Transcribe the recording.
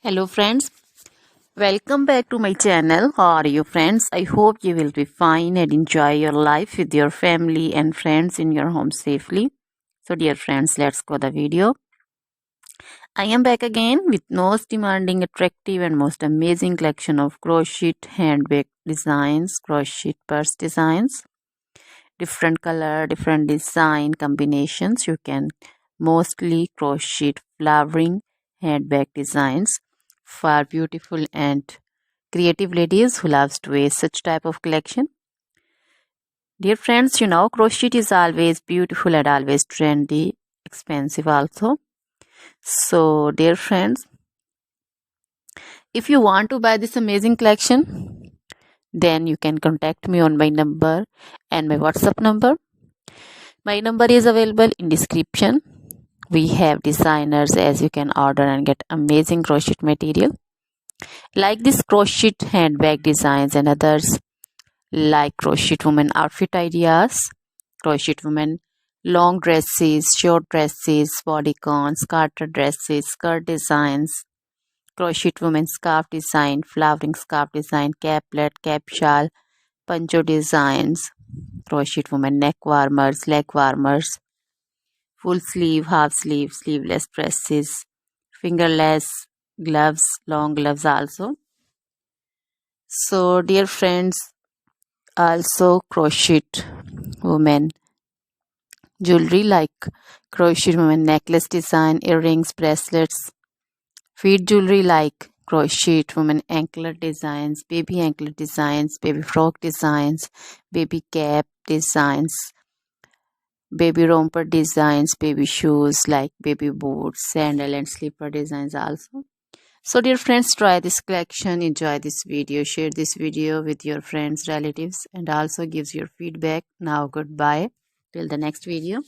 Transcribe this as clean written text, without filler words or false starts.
Hello friends, welcome back to my channel. How are you friends? I hope you will be fine and enjoy your life with your family and friends in your home safely. So dear friends, let's go the video. I am back again with most demanding, attractive and most amazing collection of crochet handbag designs, crochet purse designs, different color, different design combinations. You can mostly crochet flowering handbag designs for beautiful and creative ladies who loves to wear such type of collection. Dear friends, you know crochet is always beautiful and always trendy, expensive also. So dear friends, if you want to buy this amazing collection, then you can contact me on my number and my WhatsApp number. My number is available in description. We have designers as you can order and get amazing crochet material like this crochet handbag designs and others like crochet woman outfit ideas, crochet woman long dresses, short dresses, bodycons, garter dresses, skirt designs, crochet woman scarf design, flowering scarf design, caplet, cap shawl, poncho designs, crochet woman neck warmers, leg warmers, full sleeve, half sleeve, sleeveless dresses, fingerless gloves, long gloves also. So dear friends, also crochet women jewelry like crochet women necklace design, earrings, bracelets, feet jewelry like crochet women anklet designs, baby frock designs, baby cap designs, baby romper designs, baby shoes like baby boots, sandal and slipper designs also. So dear friends, try this collection, enjoy this video, share this video with your friends, relatives and also gives your feedback. Now goodbye till the next video.